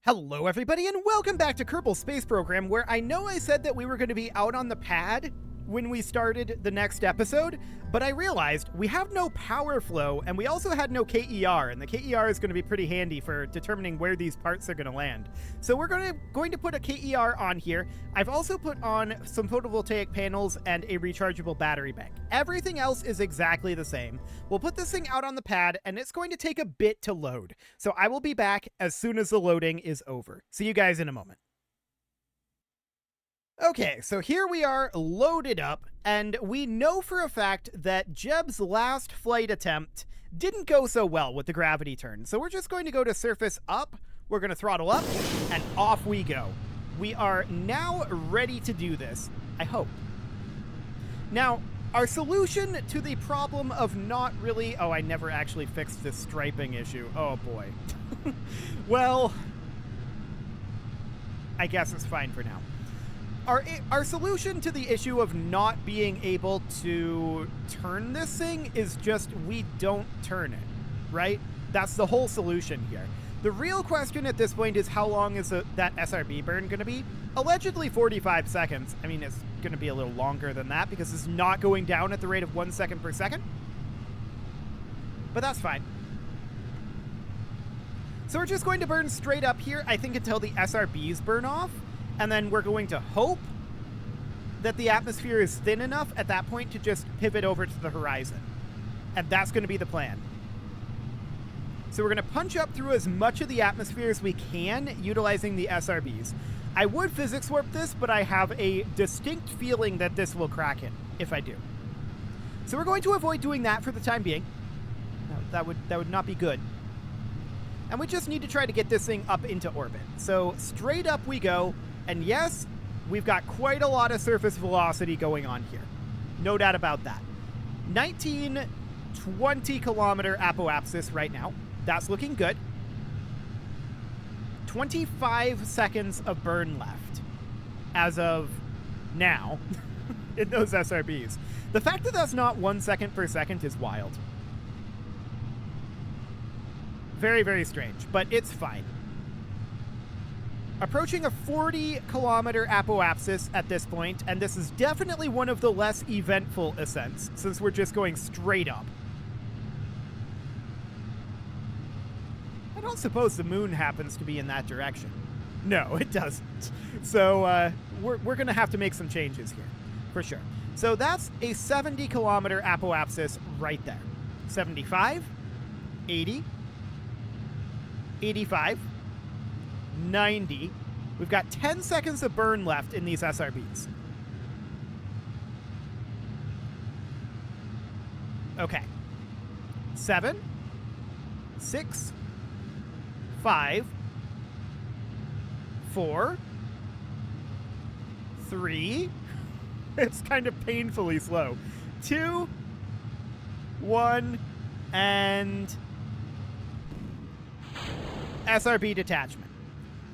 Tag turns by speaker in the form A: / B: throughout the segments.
A: Hello everybody and welcome back to Kerbal Space Program, where I know I said that we were going to be out on the pad when we started the next episode, but I realized we have no power flow and we also had no KER, and the KER is going to be pretty handy for determining where these parts are going to land. So we're going to put a KER on here. I've also put on some photovoltaic panels and a rechargeable battery bank. Everything else is exactly the same. We'll put this thing out on the pad and it's going to take a bit to load. So I will be back as soon as the loading is over. See you guys in a moment. Okay, so here we are loaded up, and we know for a fact that Jeb's last flight attempt didn't go so well with the gravity turn. So we're just going to go to surface up, we're going to throttle up, and off we go. We are now ready to do this, I hope. Now, our solution to the problem of not really... Oh, I never actually fixed this striping issue. Oh boy. Well, I guess it's fine for now. Our solution to the issue of not being able to turn this thing is just we don't turn it, right? That's the whole solution here. The real question at this point is how long is that SRB burn going to be? Allegedly 45 seconds. I mean, it's going to be a little longer than that because it's not going down at the rate of 1 second per second. But that's fine. So we're just going to burn straight up here, I think, until the SRBs burn off. And then we're going to hope that the atmosphere is thin enough at that point to just pivot over to the horizon. And that's going to be the plan. So we're going to punch up through as much of the atmosphere as we can, utilizing the SRBs. I would physics warp this, but I have a distinct feeling that this will crack it, if I do. So we're going to avoid doing that for the time being. No, that would not be good. And we just need to try to get this thing up into orbit. So straight up we go. And yes, we've got quite a lot of surface velocity going on here. No doubt about that. 19-20 kilometer apoapsis right now. That's looking good. 25 seconds of burn left as of now in those SRBs. The fact that that's not 1 second per second is wild. Very, very strange, but it's fine. Approaching a 40 kilometer apoapsis at this point, and this is definitely one of the less eventful ascents, since we're just going straight up. I don't suppose the moon happens to be in that direction. No, it doesn't. So we're going to have to make some changes here, for sure. So that's a 70 kilometer apoapsis right there. 75, 80, 85, 90. We've got 10 seconds of burn left in these SRBs. Okay. 7, 6, 5, 4, 3. It's kind of painfully slow. 2, 1, and SRB detachment.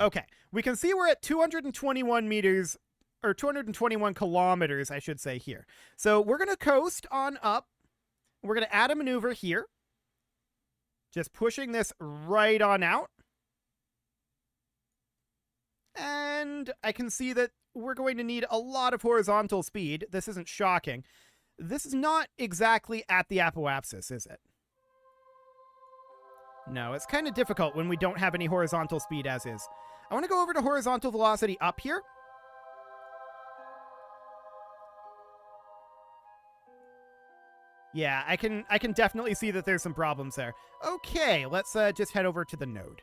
A: Okay, we can see we're at 221 meters, or 221 kilometers, I should say, here. So we're going to coast on up. We're going to add a maneuver here. Just pushing this right on out. And I can see that we're going to need a lot of horizontal speed. This isn't shocking. This is not exactly at the apoapsis, is it? No, it's kind of difficult when we don't have any horizontal speed as is. I want to go over to horizontal velocity up here. Yeah, I can definitely see that there's some problems there. Okay, let's just head over to the node.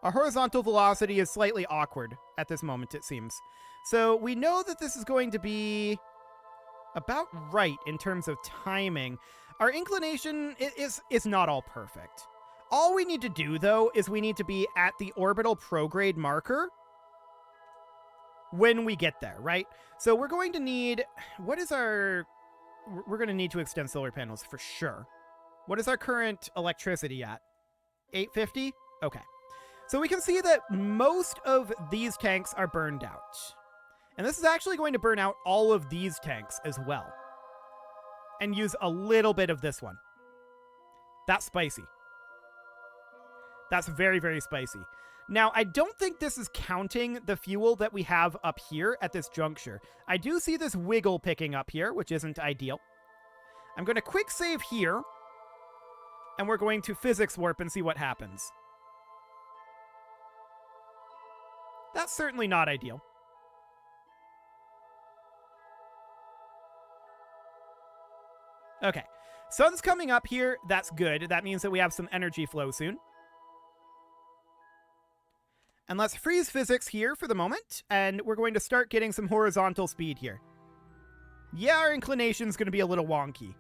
A: Our horizontal velocity is slightly awkward at this moment, it seems. So we know that this is going to be about right in terms of timing. Our inclination is not all perfect. All we need to do, though, is we need to be at the orbital prograde marker when we get there, right? So we're going to need... What is our... We're going to need to extend solar panels for sure. What is our current electricity at? 850? Okay. So we can see that most of these tanks are burned out. And this is actually going to burn out all of these tanks as well. And use a little bit of this one. That's spicy. That's very, very spicy. Now, I don't think this is counting the fuel that we have up here at this juncture. I do see this wiggle picking up here, which isn't ideal. I'm going to quick save here, and we're going to physics warp and see what happens. That's certainly not ideal. Okay, sun's coming up here. That's good. That means that we have some energy flow soon. And let's freeze physics here for the moment, and we're going to start getting some horizontal speed here. Yeah, our inclination's going to be a little wonky.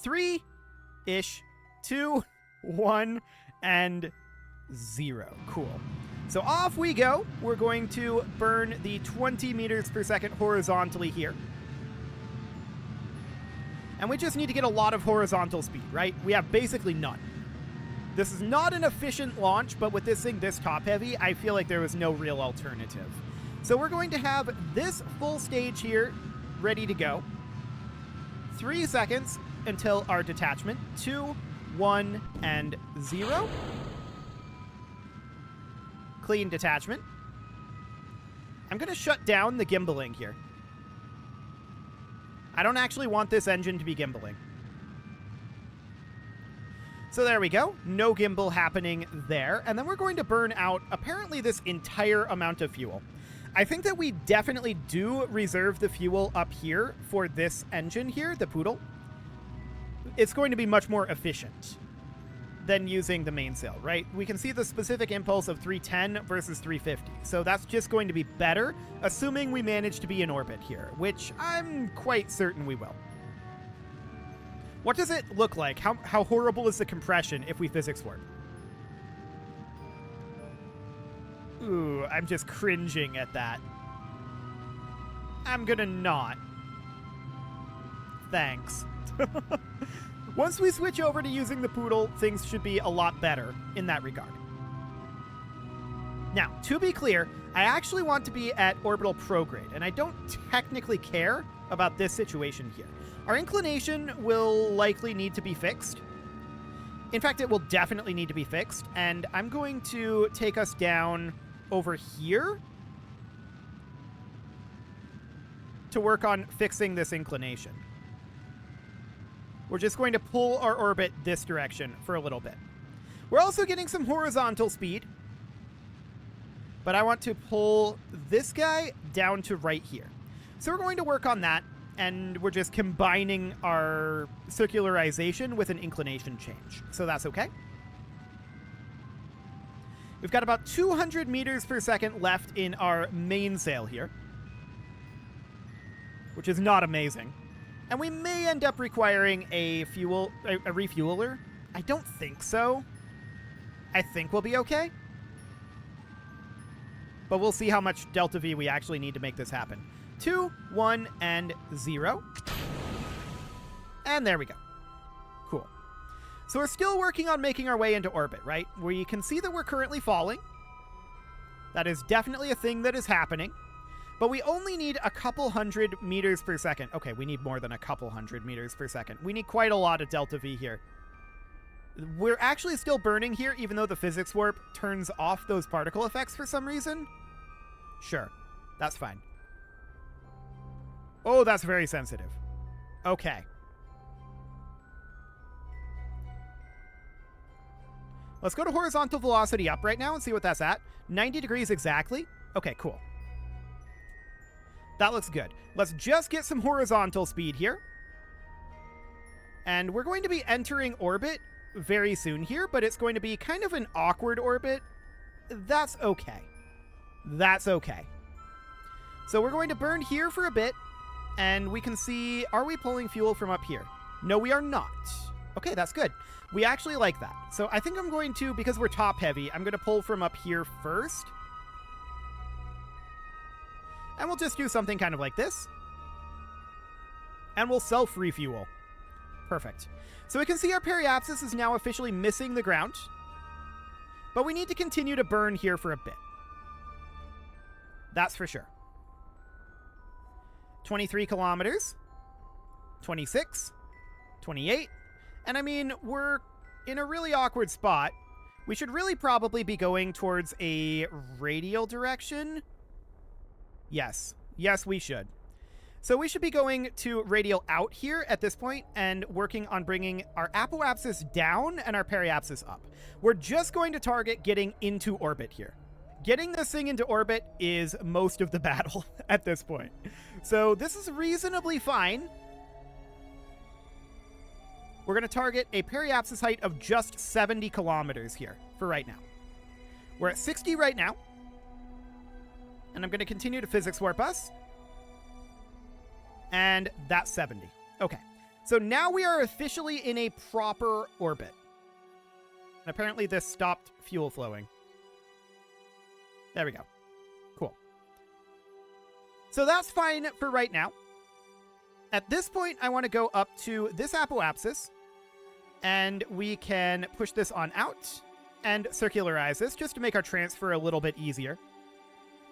A: 3-ish, 2, 1, and 0. Cool. So off we go. We're going to burn the 20 meters per second horizontally here. And we just need to get a lot of horizontal speed, right? We have basically none. This is not an efficient launch, but with this thing this top-heavy, I feel like there was no real alternative. So we're going to have this full stage here ready to go. 3 seconds until our detachment. 2, 1, and 0. Clean detachment. I'm going to shut down the gimbaling here. I don't actually want this engine to be gimbaling. So there we go. No gimbal happening there. And then we're going to burn out apparently this entire amount of fuel. I think that we definitely do reserve the fuel up here for this engine here, the Poodle. It's going to be much more efficient than using the mainsail, right? We can see the specific impulse of 310 versus 350. So that's just going to be better, assuming we manage to be in orbit here, which I'm quite certain we will. What does it look like? How horrible is the compression if we physics warp? Ooh, I'm just cringing at that. I'm gonna not. Thanks. Once we switch over to using the Poodle, things should be a lot better in that regard. Now, to be clear, I actually want to be at orbital prograde, and I don't technically care about this situation here. Our inclination will likely need to be fixed. In fact, it will definitely need to be fixed, and I'm going to take us down over here to work on fixing this inclination. We're just going to pull our orbit this direction for a little bit. We're also getting some horizontal speed, but I want to pull this guy down to right here. So we're going to work on that, and we're just combining our circularization with an inclination change. So that's okay. We've got about 200 meters per second left in our mainsail here, which is not amazing. And we may end up requiring a refueler. I don't think so. I think we'll be okay. But we'll see how much delta V we actually need to make this happen. 2, 1, and 0. And there we go. Cool. So we're still working on making our way into orbit, right? We can see that we're currently falling. That is definitely a thing that is happening. But we only need a couple hundred meters per second. Okay, we need more than a couple hundred meters per second. We need quite a lot of delta V here. We're actually still burning here, even though the physics warp turns off those particle effects for some reason. Sure, that's fine. Oh, that's very sensitive. Okay. Let's go to horizontal velocity up right now and see what that's at. 90 degrees exactly. Okay, cool. That looks good. Let's just get some horizontal speed here. And we're going to be entering orbit very soon here, but it's going to be kind of an awkward orbit. That's okay. That's okay. So we're going to burn here for a bit, and we can see, are we pulling fuel from up here? No, we are not. Okay, that's good. We actually like that. So I think I'm going to, because we're top heavy, I'm going to pull from up here first. And we'll just do something kind of like this. And we'll self-refuel. Perfect. So we can see our periapsis is now officially missing the ground. But we need to continue to burn here for a bit. That's for sure. 23 kilometers. 26. 28. And I mean, we're in a really awkward spot. We should really probably be going towards a radial direction. Yes. Yes, we should. So we should be going to radial out here at this point and working on bringing our apoapsis down and our periapsis up. We're just going to target getting into orbit here. Getting this thing into orbit is most of the battle at this point. So this is reasonably fine. We're going to target a periapsis height of just 70 kilometers here for right now. We're at 60 right now. And I'm going to continue to physics warp us. And that's 70. Okay. So now we are officially in a proper orbit. And apparently this stopped fuel flowing. There we go. Cool. So that's fine for right now. At this point, I want to go up to this apoapsis. And we can push this on out and circularize this just to make our transfer a little bit easier.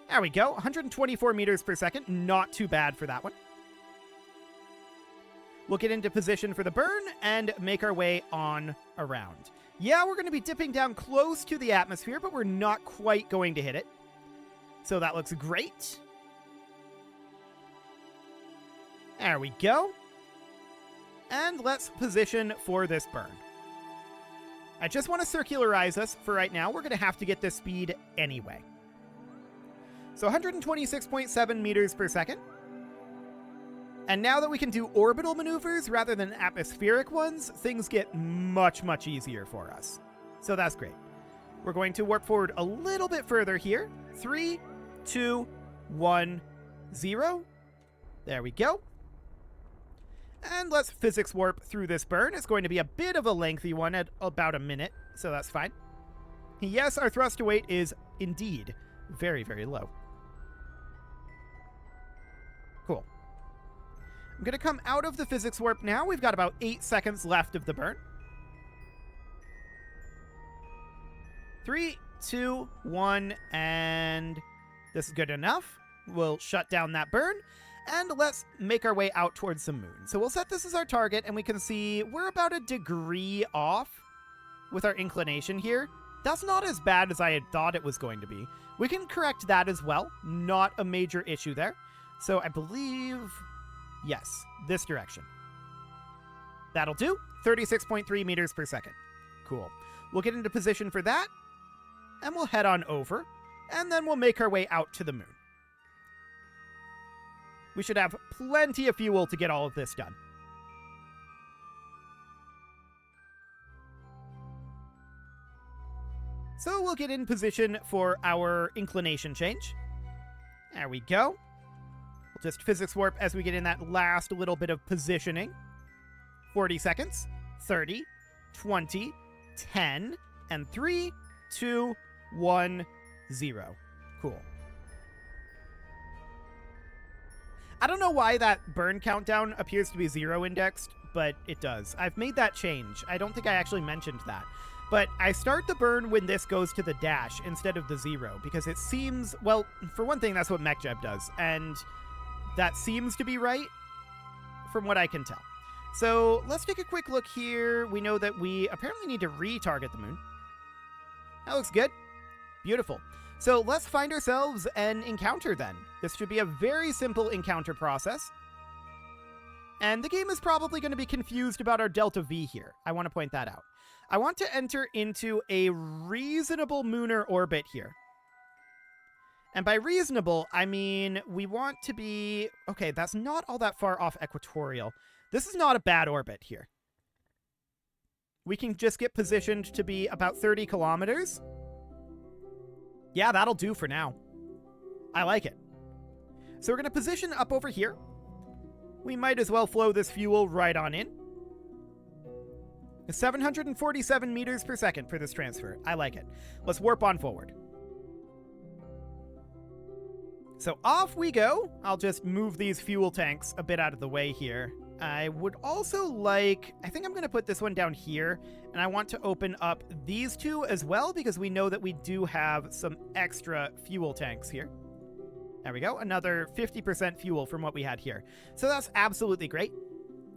A: There we go. 124 meters per second. Not too bad for that one. We'll get into position for the burn and make our way on around. Yeah, we're going to be dipping down close to the atmosphere, but we're not quite going to hit it. So that looks great. There we go. And let's position for this burn. I just want to circularize us for right now. We're going to have to get this speed anyway. So 126.7 meters per second. And now that we can do orbital maneuvers rather than atmospheric ones, things get much, much easier for us. So that's great. We're going to warp forward a little bit further here. 3, 2, 1, 0. There we go. And let's physics warp through this burn. It's going to be a bit of a lengthy one at about a minute, so that's fine. Yes, our thrust to weight is indeed very, very low. Cool. I'm going to come out of the physics warp now. We've got about 8 seconds left of the burn. 3, 2, 1, and this is good enough. We'll shut down that burn, and let's make our way out towards the moon. So we'll set this as our target, and we can see we're about a degree off with our inclination here. That's not as bad as I had thought it was going to be. We can correct that as well. Not a major issue there. So I believe, yes, this direction. That'll do. 36.3 meters per second. Cool. We'll get into position for that, and we'll head on over, and then we'll make our way out to the moon. We should have plenty of fuel to get all of this done. So we'll get in position for our inclination change. There we go. We'll just physics warp as we get in that last little bit of positioning. 40 seconds, 30, 20, 10, and 3, 2, 1, 0. Cool. I don't know why that burn countdown appears to be 0 indexed, but it does. I've made that change. I don't think I actually mentioned that. But I start the burn when this goes to the dash instead of the 0, because it seems, well, for one thing, that's what MechJeb does, and that seems to be right from what I can tell. So let's take a quick look here. We know that we apparently need to retarget the moon. That looks good. Beautiful. So let's find ourselves an encounter then. This should be a very simple encounter process. And the game is probably going to be confused about our delta V here. I want to point that out. I want to enter into a reasonable lunar orbit here. And by reasonable, I mean we want to be... Okay, that's not all that far off equatorial. This is not a bad orbit here. We can just get positioned to be about 30 kilometers. Yeah, that'll do for now. I like it. So we're going to position up over here. We might as well flow this fuel right on in. 747 meters per second for this transfer. I like it. Let's warp on forward. So off we go. I'll just move these fuel tanks a bit out of the way here. I would also like... I think I'm going to put this one down here. And I want to open up these two as well, because we know that we do have some extra fuel tanks here. There we go. Another 50% fuel from what we had here. So that's absolutely great.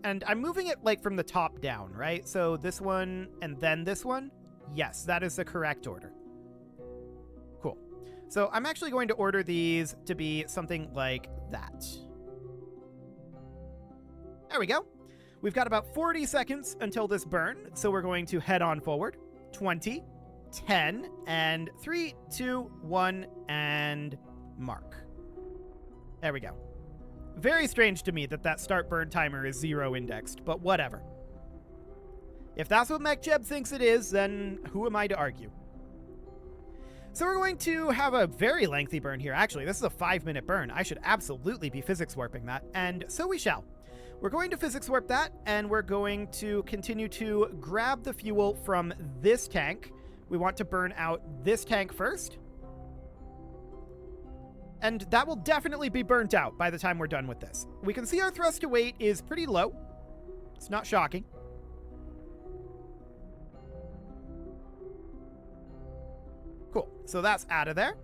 A: And I'm moving it like from the top down, right? So this one and then this one. Yes, that is the correct order. Cool. So I'm actually going to order these to be something like that. There we go. We've got about 40 seconds until this burn, so we're going to head on forward. 20, 10, and 3, 2, 1, and mark. There we go. Very strange to me that start burn timer is 0 indexed, but whatever. If that's what MechJeb thinks it is, then who am I to argue? So we're going to have a very lengthy burn here. Actually, this is a 5-minute burn. I should absolutely be physics warping that, and so we shall. We're going to physics warp that, and we're going to continue to grab the fuel from this tank. We want to burn out this tank first. And that will definitely be burnt out by the time we're done with this. We can see our thrust to weight is pretty low. It's not shocking. Cool. So that's out of there.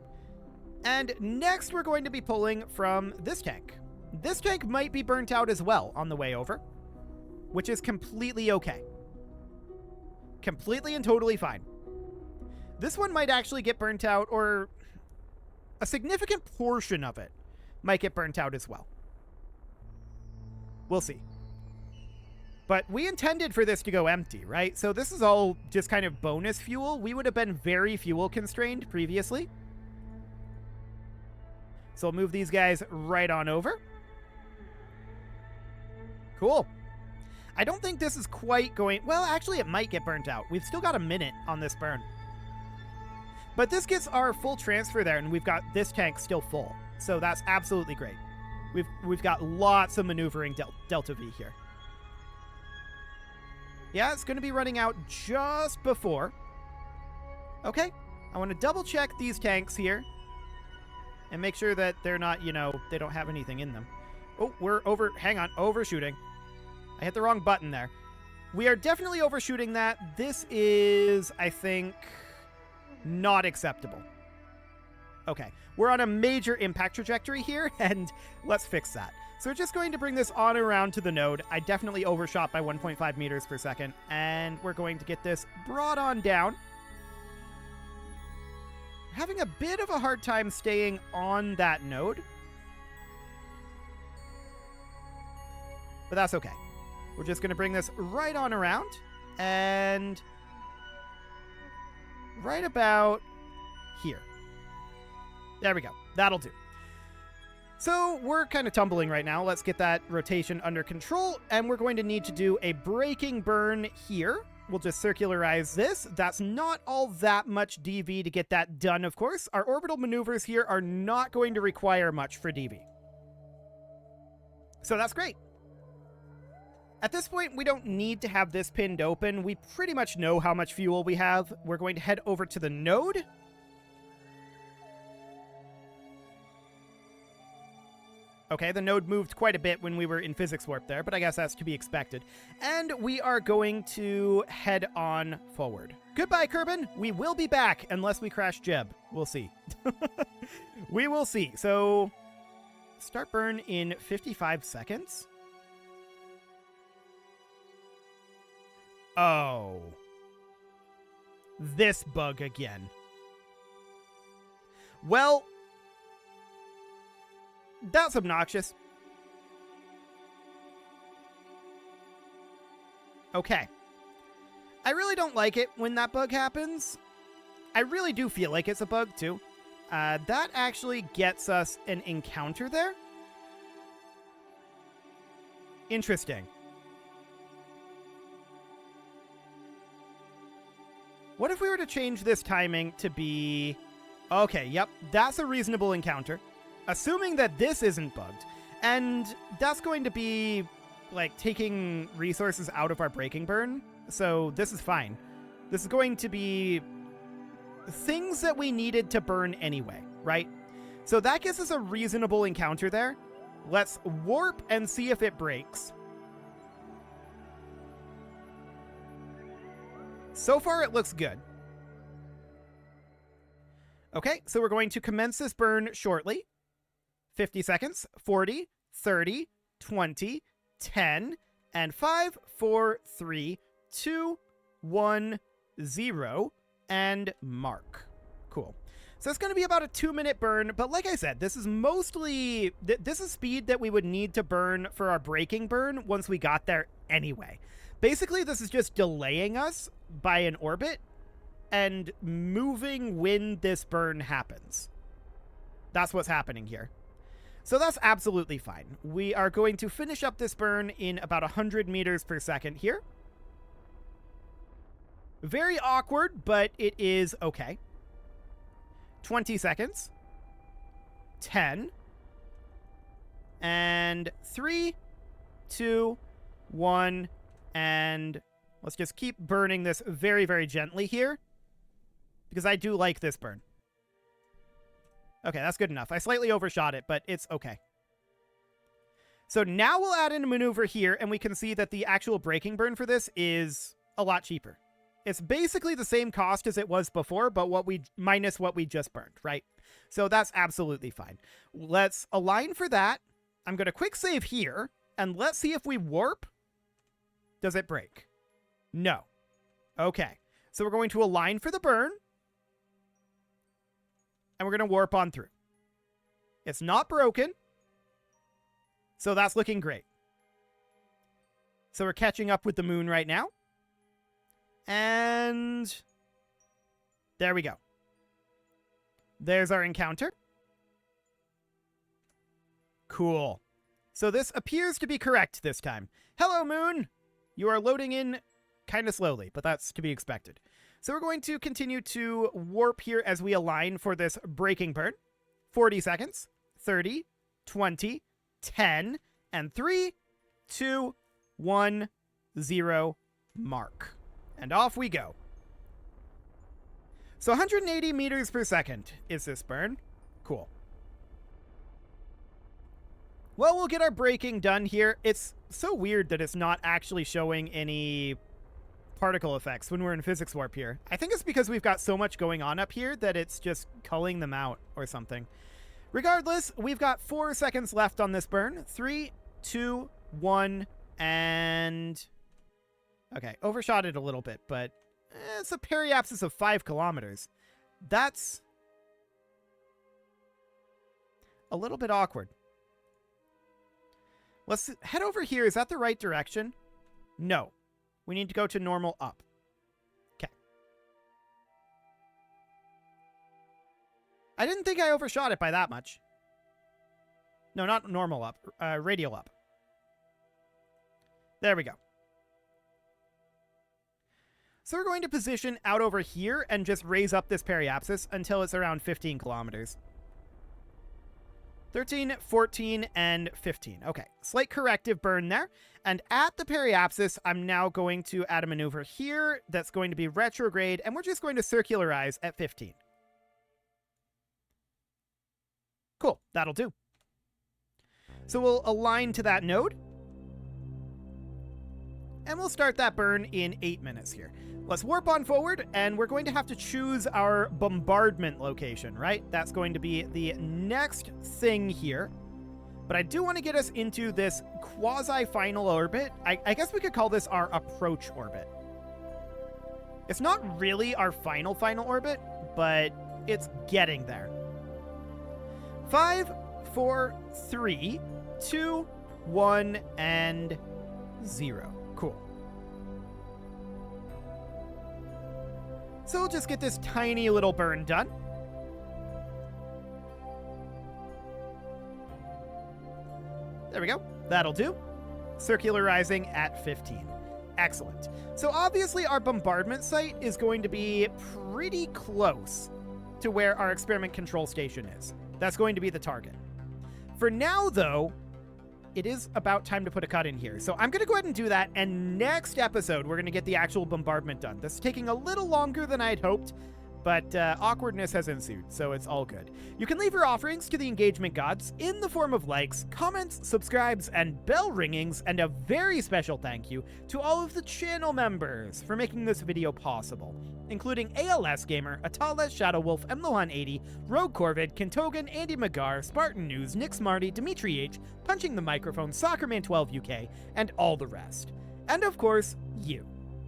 A: And next we're going to be pulling from this tank. This tank might be burnt out as well on the way over, which is completely okay. Completely and totally fine. This one might actually get burnt out, or a significant portion of it might get burnt out as well. We'll see. But we intended for this to go empty, right? So this is all just kind of bonus fuel. We would have been very fuel constrained previously. So we'll move these guys right on over. Cool. I don't think this is quite going... Well, actually, it might get burnt out. We've still got a minute on this burn. But this gets our full transfer there, and we've got this tank still full. So that's absolutely great. We've got lots of maneuvering Delta V here. Yeah, it's going to be running out just before. Okay. I want to double check these tanks here and make sure that they're not, they don't have anything in them. Oh, we're overshooting. I hit the wrong button there. We are definitely overshooting that. This is, I think, not acceptable. Okay, we're on a major impact trajectory here, and let's fix that. So we're just going to bring this on around to the node. I definitely overshot by 1.5 meters per second, and we're going to get this brought on down. Having a bit of a hard time staying on that node, but that's okay. We're just going to bring this right on around, and right about here. There we go. That'll do. So we're kind of tumbling right now. Let's get that rotation under control, and we're going to need to do a braking burn here. We'll just circularize this. That's not all that much DV to get that done, of course. Our orbital maneuvers here are not going to require much for DV. So that's great. At this point, we don't need to have this pinned open. We pretty much know how much fuel we have. We're going to head over to the node. Okay, the node moved quite a bit when we were in physics warp there, but I guess that's to be expected. And we are going to head on forward. Goodbye, Kerbin. We will be back unless we crash Jeb. We'll see. We will see. So, start burn in 55 seconds. Oh. This bug again. Well, that's obnoxious. Okay. I really don't like it when that bug happens. I really do feel like it's a bug, too. That actually gets us an encounter there. Interesting. What if we were to change this timing to be... Okay, yep, that's a reasonable encounter. Assuming that this isn't bugged. And that's going to be, like, taking resources out of our braking burn. So this is fine. This is going to be things that we needed to burn anyway, right? So that gives us a reasonable encounter there. Let's warp and see if it breaks. So far, it looks good. Okay, so we're going to commence this burn shortly. 50 seconds, 40, 30, 20, 10, and 5, 4, 3, 2, 1, 0, and mark. Cool. So it's going to be about a 2-minute burn, but like I said, this is mostly, this is speed that we would need to burn for our braking burn once we got there anyway. Basically, this is just delaying us by an orbit and moving when this burn happens. That's what's happening here. So that's absolutely fine. We are going to finish up this burn in about 100 meters per second here. Very awkward, but it is okay. 20 seconds. 10. And 3, 2, 1, and let's just keep burning this very, very gently here, because I do like this burn. Okay, that's good enough. I slightly overshot it, but it's okay. So now we'll add in a maneuver here, and we can see that the actual braking burn for this is a lot cheaper. It's basically the same cost as it was before, but minus what we just burned, right? So that's absolutely fine. Let's align for that. I'm going to quick save here, and let's see if we warp. Does it break? No. Okay. So we're going to align for the burn, and we're going to warp on through. It's not broken, so that's looking great. So we're catching up with the moon right now. And there we go. There's our encounter. Cool. So this appears to be correct this time. Hello, moon. You are loading in kind of slowly, but that's to be expected. So we're going to continue to warp here as we align for this braking burn. 40 seconds, 30, 20, 10, and 3, 2, 1, 0, mark. And off we go. So 180 meters per second is this burn. Cool. Well, we'll get our braking done here. It's so weird that it's not actually showing any particle effects when we're in physics warp here. I think it's because we've got so much going on up here that it's just culling them out or something. Regardless, we've got 4 seconds left on this burn. 3, 2, 1, and... Okay, overshot it a little bit, but it's a periapsis of 5 kilometers. That's a little bit awkward. Let's head over here. Is that the right direction? No. We need to go to normal up. Okay. I didn't think I overshot it by that much. No, not normal up. Radial up. There we go. So we're going to position out over here and just raise up this periapsis until it's around 15 kilometers. 13, 14, and 15. Okay, slight corrective burn there. And at the periapsis, I'm now going to add a maneuver here that's going to be retrograde, and we're just going to circularize at 15. Cool, that'll do. So we'll align to that node. And we'll start that burn in 8 minutes here. Let's warp on forward, and we're going to have to choose our bombardment location, right? That's going to be the next thing here. But I do want to get us into this quasi-final orbit. I guess we could call this our approach orbit. It's not really our final orbit, but it's getting there. 5, 4, 3, 2, 1, and 0. Cool. So we'll just get this tiny little burn done. There we go. That'll do. Circularizing at 15. Excellent. So obviously our bombardment site is going to be pretty close to where our experiment control station is. That's going to be the target. For now, though, it is about time to put a cut in here. So I'm going to go ahead and do that, and next episode, we're going to get the actual bombardment done. This is taking a little longer than I had hoped, but awkwardness has ensued, so it's all good. You can leave your offerings to the engagement gods in the form of likes, comments, subscribes, and bell ringings, and a very special thank you to all of the channel members for making this video possible, including ALS Gamer, Atales, Shadowwolf, Mlohan80, Rogue Corvid, Kentogan, Andy McGar, Spartan News, Nick Smarty, Dimitri H, Punching the Microphone, Soccerman12 UK, and all the rest. And of course, you.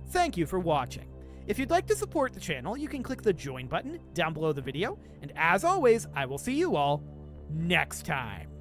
A: Thank you for watching. If you'd like to support the channel, you can click the join button down below the video, and as always, I will see you all next time.